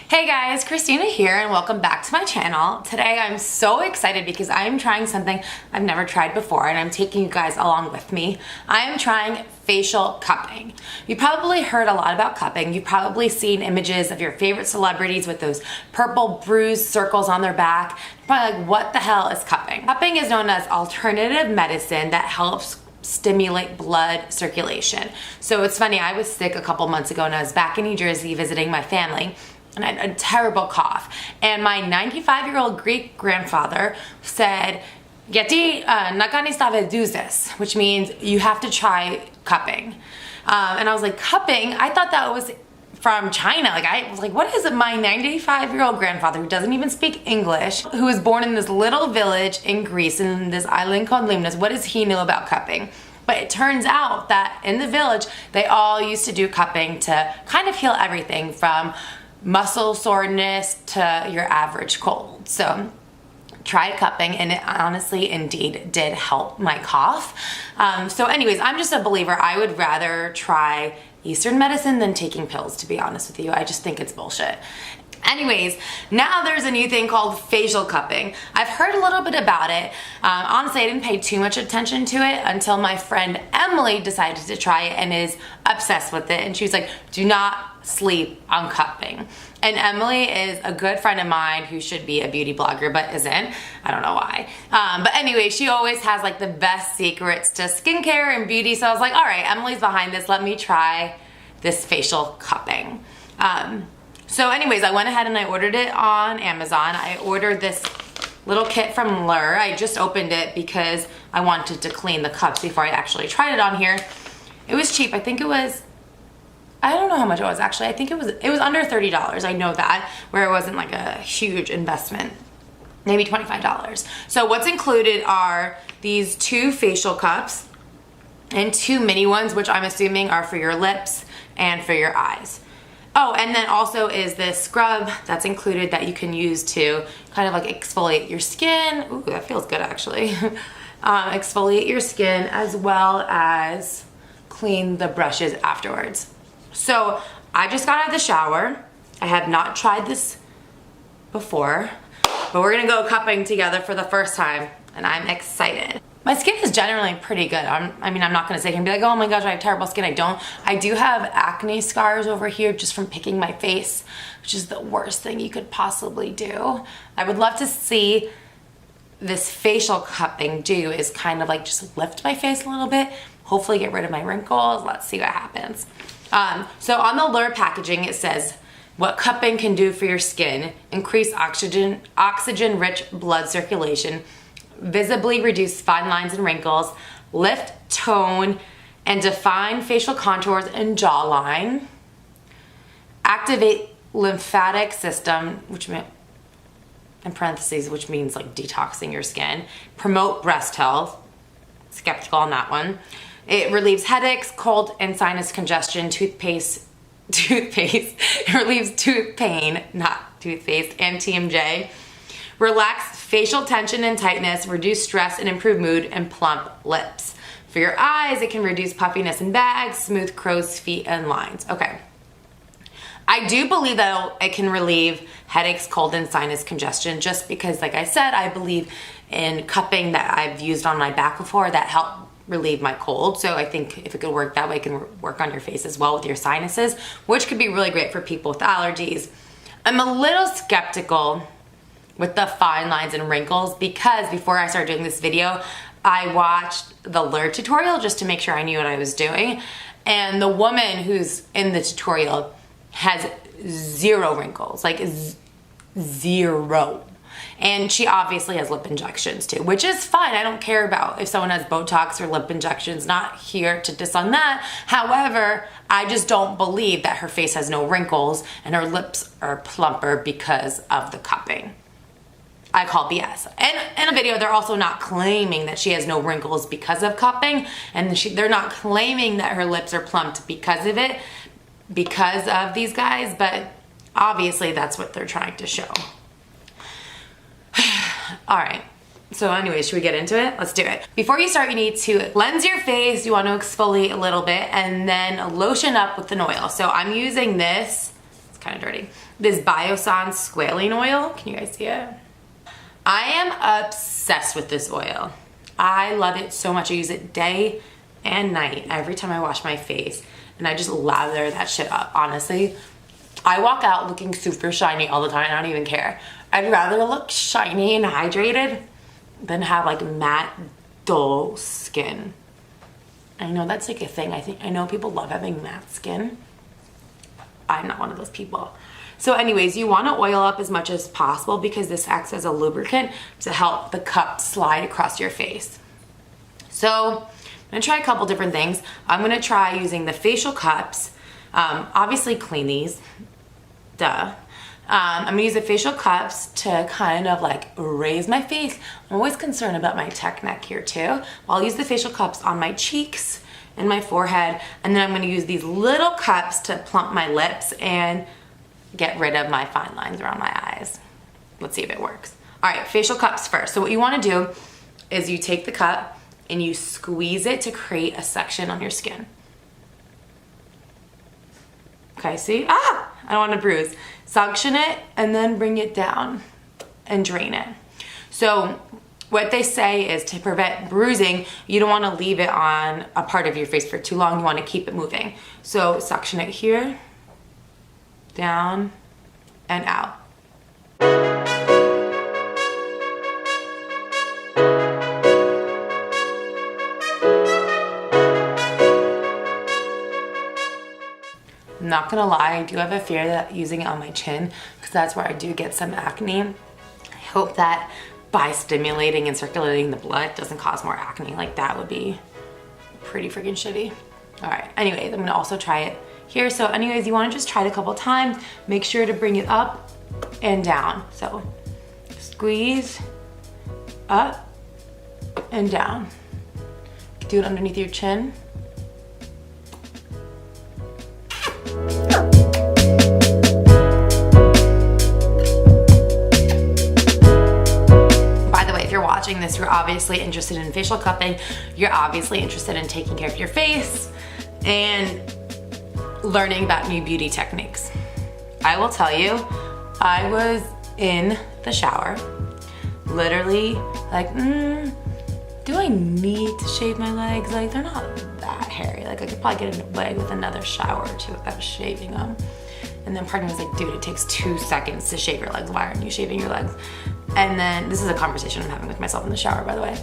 Hey guys, Christina here and welcome back to my channel. Today I'm so excited because I'm trying something I've never tried before and I'm taking you guys along with me. I am trying facial cupping. You probably heard a lot about cupping. You've probably seen images of your favorite celebrities with those purple bruised circles on their back. You're probably like, what the hell is cupping? Cupping is known as alternative medicine that helps stimulate blood circulation. So it's funny, I was sick a couple months ago and I was back in New Jersey visiting my family. And I had a terrible cough. And my 95-year-old Greek grandfather said, "Yeti nakani do this," which means you have to try cupping. And I was like, cupping? I thought that was from China. Like I was like, what is it? My 95-year-old grandfather who doesn't even speak English, who was born in this little village in Greece in this island called Limnos, what does he know about cupping? But it turns out that in the village, they all used to do cupping to kind of heal everything from muscle soreness to your average cold. So tried cupping and it honestly indeed did help my cough. So anyways, I'm just a believer. I would rather try Eastern medicine than taking pills, to be honest with you. I just think it's bullshit. Anyways, now there's a new thing called facial cupping. I've heard a little bit about it. Honestly, I didn't pay too much attention to it until my friend Emily decided to try it and is obsessed with it. And she was like, do not sleep on cupping. And Emily is a good friend of mine who should be a beauty blogger but isn't. I don't know why. But anyway, she always has like the best secrets to skincare and beauty. So I was like, all right, Emily's behind this. Let me try this facial cupping. So anyways, I went ahead and I ordered it on Amazon. I ordered this little kit from Lure. I just opened it because I wanted to clean the cups before I actually tried it on here. It was cheap. I think it was, I don't know how much it was actually. I think it was under $30. I know that, where it wasn't like a huge investment. Maybe $25. So what's included are these 2 facial cups and 2 mini ones, which I'm assuming are for your lips and for your eyes. Oh, and then also is this scrub that's included that you can use to kind of like exfoliate your skin. Ooh, that feels good actually. Exfoliate your skin as well as clean the brushes afterwards. So I just got out of the shower. I have not tried this before, but we're gonna go cupping together for the first time and I'm excited. My skin is generally pretty good. I mean, I'm not gonna sit here and be like, oh my gosh, I have terrible skin. I don't. I do have acne scars over here just from picking my face, which is the worst thing you could possibly do. I would love to see this facial cupping do is kind of like just lift my face a little bit, hopefully get rid of my wrinkles. Let's see what happens. So on the Lure packaging, it says, what cupping can do for your skin: increase oxygen-rich blood circulation, visibly reduce fine lines and wrinkles, lift, tone, and define facial contours and jawline, activate lymphatic system, which in parentheses, which means like detoxing your skin, promote breast health, skeptical on that one. It relieves headaches, cold and sinus congestion, toothpaste, it relieves tooth pain, not toothpaste, and TMJ. Relax facial tension and tightness, reduce stress and improve mood, and plump lips. For your eyes, it can reduce puffiness and bags, smooth crow's feet and lines. Okay. I do believe that it can relieve headaches, cold, and sinus congestion just because, like I said, I believe in cupping that I've used on my back before that help relieve my cold. So I think if it could work that way, it can work on your face as well with your sinuses, which could be really great for people with allergies. I'm a little skeptical with the fine lines and wrinkles because before I started doing this video, I watched the Lure tutorial just to make sure I knew what I was doing. And the woman who's in the tutorial has 0 wrinkles, like 0. And she obviously has lip injections too, which is fine. I don't care about if someone has Botox or lip injections, not here to diss on that. However, I just don't believe that her face has no wrinkles and her lips are plumper because of the cupping. I call BS. And in a video, they're also not claiming that she has no wrinkles because of cupping, and they're not claiming that her lips are plumped because of it, because of these guys, but obviously that's what they're trying to show. All right, so anyways, should we get into it? Let's do it. Before you start, you need to cleanse your face. You want to exfoliate a little bit and then lotion up with an oil. So I'm using this. It's kind of dirty. This Biossance squalene oil. Can you guys see it? I am obsessed with this oil. I love it so much. I use it day and night every time I wash my face, and I just lather that shit up. Honestly, I walk out looking super shiny all the time. I don't even care. I'd rather look shiny and hydrated than have like matte, dull skin. I know that's like a thing. I know people love having matte skin. I'm not one of those people. So anyways, you want to oil up as much as possible because this acts as a lubricant to help the cup slide across your face. So I'm gonna try a couple different things. I'm gonna try using the facial cups. Obviously clean these, duh. I'm gonna use the facial cups to kind of like raise my face. I'm always concerned about my tech neck here too. I'll use the facial cups on my cheeks and my forehead, and then I'm gonna use these little cups to plump my lips and get rid of my fine lines around my eyes. Let's see if it works. All right, facial cups first. So what you wanna do is you take the cup and you squeeze it to create a section on your skin. Okay, see? I don't want to bruise. Suction it and then bring it down and drain it. So what they say is to prevent bruising, you don't want to leave it on a part of your face for too long. You want to keep it moving. So suction it here, down, and out. I'm not gonna lie, I do have a fear that using it on my chin, because that's where I do get some acne. I hope that by stimulating and circulating the blood doesn't cause more acne. Like that would be pretty freaking shitty. All right, anyways, I'm gonna also try it here. So anyways, you wanna just try it a couple times. Make sure to bring it up and down. So squeeze, up and down. Do it underneath your chin. Watching this, you're obviously interested in facial cupping, you're obviously interested in taking care of your face and learning about new beauty techniques. I will tell you, I was in the shower, literally like, do I need to shave my legs? Like, they're not that hairy. Like, I could probably get away with another shower or two without shaving them. And then part of me was like, dude, it takes 2 seconds to shave your legs. Why aren't you shaving your legs? And then, this is a conversation I'm having with myself in the shower, by the way.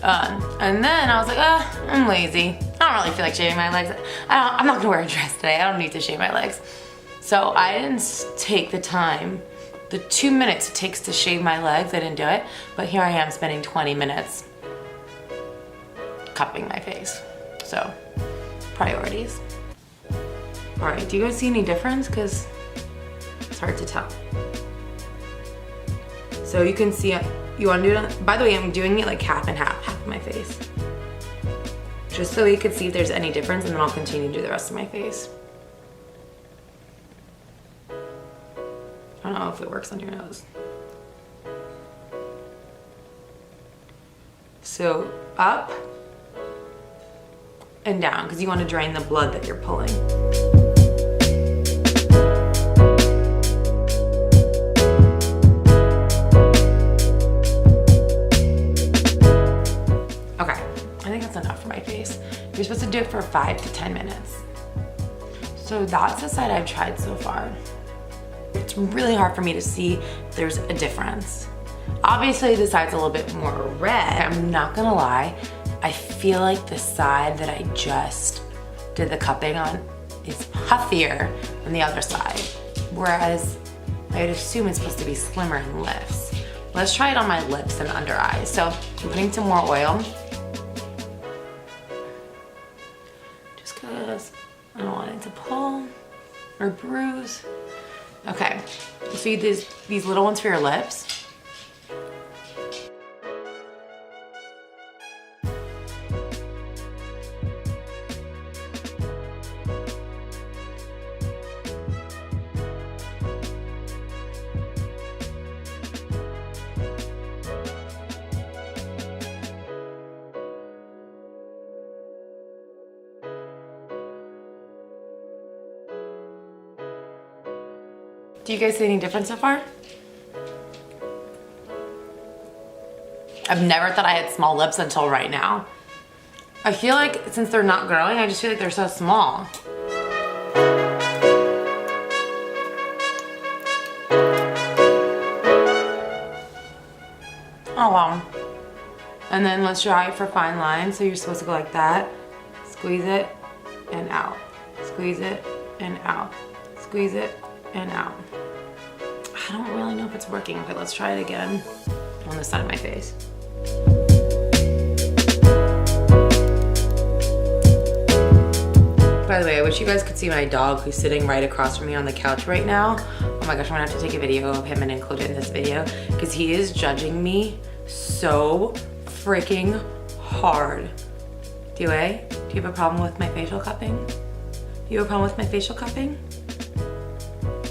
And then I was like, I'm lazy. I don't really feel like shaving my legs. I'm not gonna wear a dress today. I don't need to shave my legs. So I didn't take the time, the 2 minutes it takes to shave my legs, I didn't do it. But here I am spending 20 minutes cupping my face. So, priorities. All right, do you guys see any difference? Because it's hard to tell. So you can see, you want to do it, by the way, I'm doing it like half and half of my face. Just so you can see if there's any difference, and then I'll continue to do the rest of my face. I don't know if it works on your nose. So up and down, because you want to drain the blood that you're pulling. You're supposed to do it for 5 to 10 minutes. So that's the side I've tried so far. It's really hard for me to see if there's a difference. Obviously the side's a little bit more red. I'm not gonna lie, I feel like the side that I just did the cupping on is puffier than the other side. Whereas I'd assume it's supposed to be slimmer and lifts. Let's try it on my lips and under eyes. So I'm putting some more oil. I don't want it to pull or bruise. Okay, see these little ones for your lips? Do you guys see any difference so far? I've never thought I had small lips until right now. I feel like since they're not growing, I just feel like they're so small. Oh wow. And then let's try it for fine lines. So you're supposed to go like that. Squeeze it and out. Squeeze it and out. Squeeze it and out. I don't really know if it's working. Okay, let's try it again on the side of my face. By the way, I wish you guys could see my dog who's sitting right across from me on the couch right now. Oh my gosh, I'm gonna have to take a video of him and include it in this video because he is judging me so freaking hard. Do you have a problem with my facial cupping? You have a problem with my facial cupping?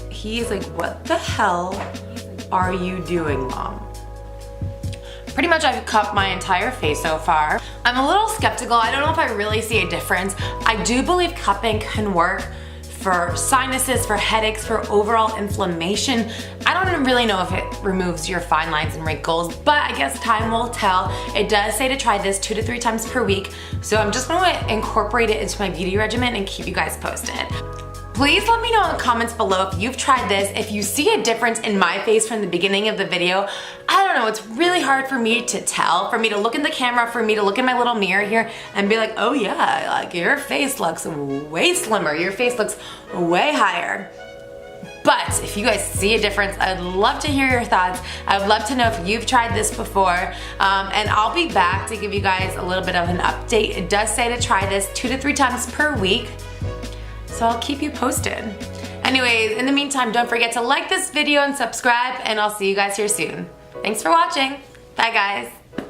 He's like, what the hell are you doing, Mom? Pretty much I've cupped my entire face so far. I'm a little skeptical. I don't know if I really see a difference. I do believe cupping can work for sinuses, for headaches, for overall inflammation. I don't really know if it removes your fine lines and wrinkles, but I guess time will tell. It does say to try this 2 to 3 times per week, so I'm just gonna incorporate it into my beauty regimen and keep you guys posted. Please let me know in the comments below if you've tried this, if you see a difference in my face from the beginning of the video. I don't know, it's really hard for me to tell, for me to look in the camera, for me to look in my little mirror here and be like, oh yeah, like your face looks way slimmer, your face looks way higher. But if you guys see a difference, I'd love to hear your thoughts. I'd love to know if you've tried this before. And I'll be back to give you guys a little bit of an update. It does say to try this 2 to 3 times per week. So I'll keep you posted. Anyways, in the meantime, don't forget to like this video and subscribe, and I'll see you guys here soon. Thanks for watching. Bye guys.